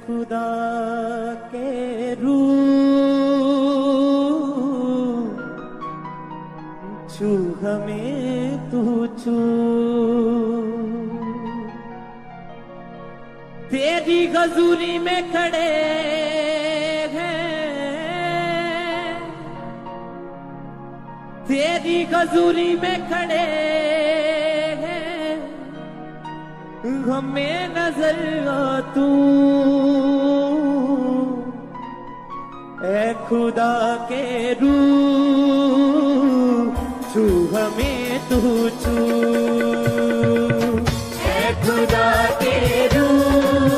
खुदा के रूह छू हमें तू छू। तेरी गजूरी में खड़े हैं, तेरी गजूरी में खड़े हैं, हमें नजर आ तू। ए खुदा के रूह छू हमें तू छू। ए खुदा के रूह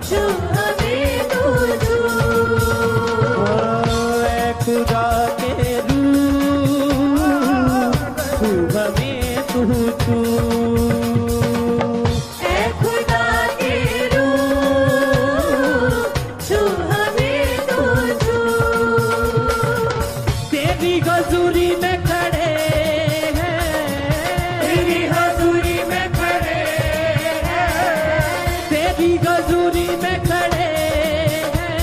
छू हमें तू छू। ए खुदा के रूह छू हमें तू छू। हजूरी में खड़े हैं, तेरी हजूरी में खड़े हैं, तेरी हजूरी में खड़े हैं,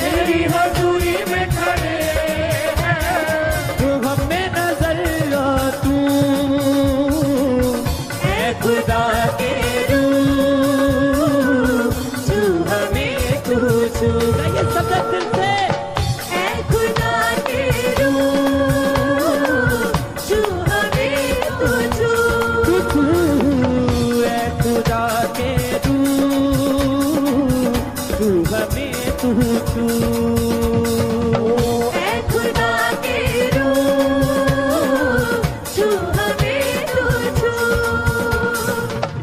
तेरी हजूरी में खड़े हैं, तो हमें नजर आ तू। ऐ खुदा के रूह छू हमें तू छू। ये सब दिल से तू छू। ऐ खुदा के रूह छू हमें तू छू।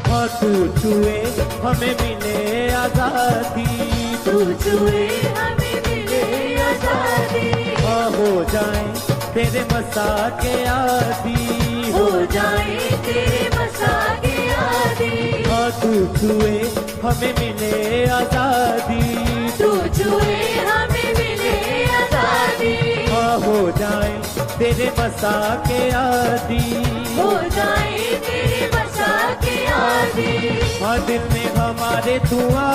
हाँ तू छुए हमें मिले आजादी, तू छुए हमें मिले आजादी। हाँ हो जाए तेरे मसा के आदी, हो जाए तेरे मसा के आदी। हाँ तू छुए हमें मिले आजादी, तू छुए हमें मिले आजादी। हाँ हो जाए तेरे मसा के आदी, हो जाए तेरे मसा के आदी। हाँ दिल में हमारे दुआ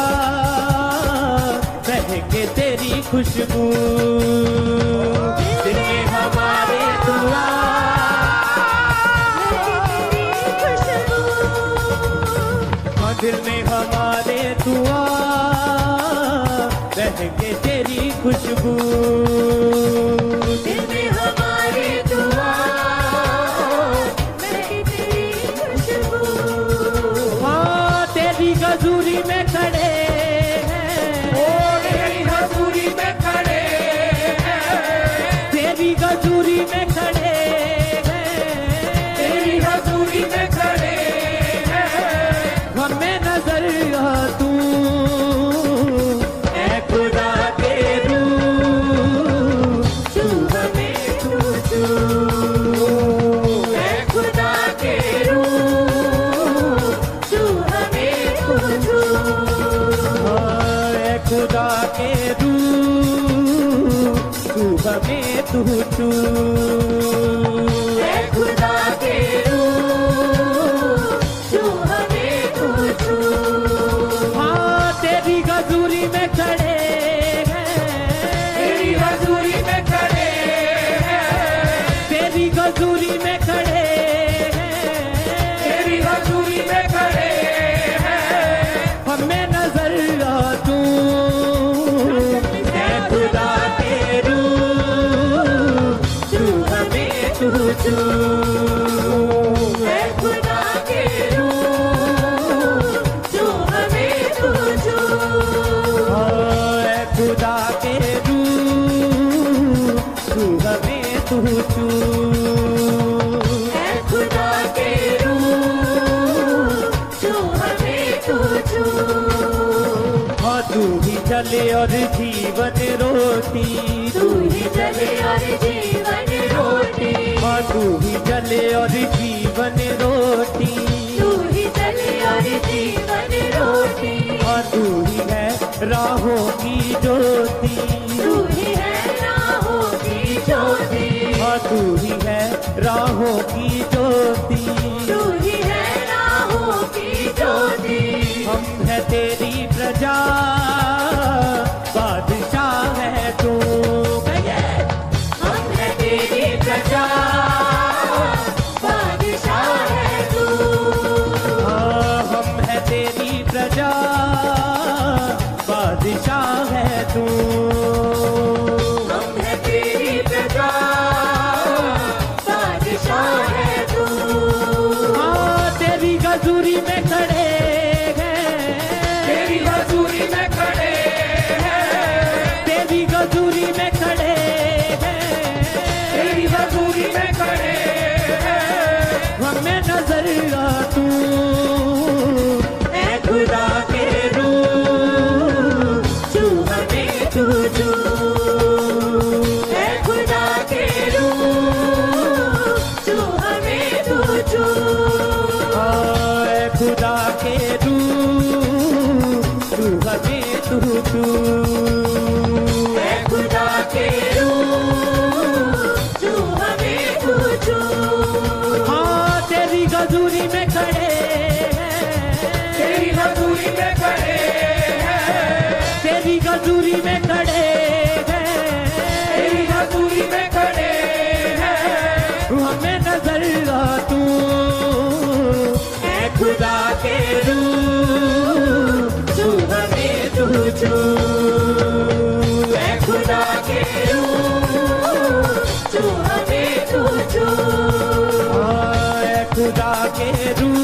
रहेंगे तेरी खुशबू, दिल में हमारे दुआ दिल में हमारे दुआ रहेंगे तेरी खुशबू, दिल में हमारे दुआ रहेंगे तेरी खुशबू। हाँ तेरी गजूरी में खड़े हैं, ओ तेरी गजूरी में खड़े हैं, तेरी गजूरी में खड़े हैं, तेरी गजूरी में खड़े हैं, हमें नजर आ तू। ऐ खुदा के रूह छू हमें तू छू। ऐ खुदा के रूह छू हमें तू छू। ऐ खुदा के रूह छू हमें तू छू। ऐ खुदा के तेरी हजूरी में खड़े हैं, तेरी हजूरी में खड़े हैं, तेरी हजूरी में खड़े हैं, तेरी हजूरी में खड़े हैं, हमें नजर आ तू। ऐ खुदा के रूह छू हमें तू छू। ऐ खुदा के खुदा के रूह छू हमें तू छू। ऐ खुदा के रूह छू हमें तू छू। हाँ तू ही जले और जीवन रोटी, तू ही जले और जीवन रोटी। हाँ तू ही जले और जीवन रोटी, तू ही जले और जीवन रोटी। हाँ तू ही है राहों की ज्योति, तू ही है राहों की ज्योति। हाँ तू ही है राहों की ज्योति, तू ही है राहों की ज्योति। हम है तेरी प्रजा तू, हम है तेरी प्रजा, बादशाह है तू। हाँ तेरी गजूरी में खड़े हैं, तेरी हजूरी में खड़े हैं, तेरी गजूरी में खड़े हैं, तेरी हजूरी में खड़े हैं। हमें नजर आ तू, ऐ खुदा के रूह, छू हमें तू छू। ऐ खुदा के रूह, छू हमें तू छू। हाय खुदा के रूह तू हमें तू छू। ऐ खुदा के रूह, छू हमें तू छू। हाँ तेरी गजूरी में खड़े हैं, तेरी हजूरी में खड़े हैं, तेरी गजूरी में खड़े हैं, तेरी हजूरी में खड़े हैं। हमें नजर आ तू, ऐ खुदा के रूह, छू हमें तू छू। ऐ खुदा के रूह, छू हमें तू छू। हाय खुदा के रूह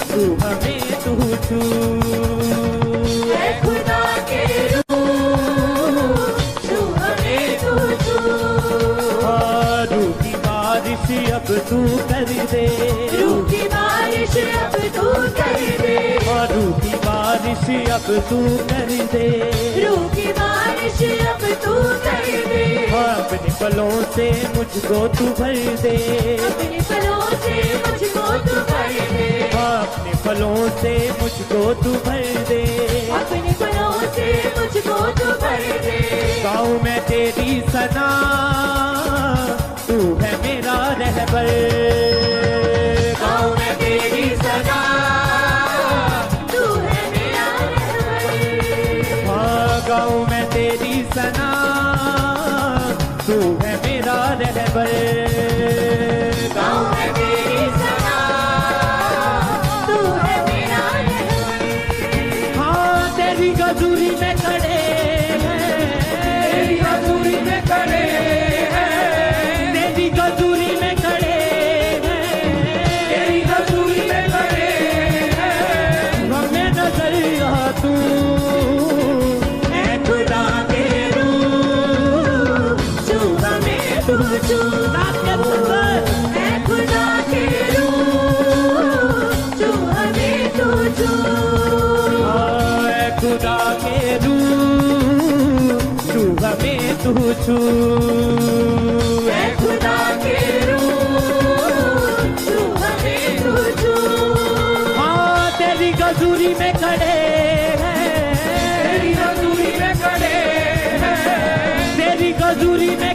तू हमें तू छू। ऐ खुदा के रूह, छू हमें तू छू। रूह की बारिश अब तू कर दे, रूह की बारिश अब तू कर दे। रूह की बारिश अब तू कर दे, रूह की बारिश अब तू कर दे। अपने पलों से मुझको तू भर दे, अपने पलों से मुझको तू भर दे। अपने पलों से मुझको तू भर दे। अपने पलों से मुझको तू भर दे। गाँव में तेरी सना तू है मेरा रहबर, गाँव में तेरी सदा, तू है मेरा रहबर। हाँ गाँव में तेरी सना तू है मेरा रहबर। गाँव में तेरी सदा, तू है मेरा रहबर। हाँ तेरी गजूरी में खड़े हैं, तेरी हजूरी में खड़े हैं, तेरी गजूरी में खड़े हैं, तेरी हजूरी में खड़े हैं। हमें नजर आ तू, ऐ खुदा के रूह, छू हमें तू छू। ऐ खुदा के रूह, छू हमें तू छू। हाय खुदा के रूह तू हमें तू छू। ऐ खुदा के रूह, छू हमें तू छू। हाँ तेरी गजूरी में खड़े हैं, तेरी हजूरी में खड़े हैं, तेरी गजूरी में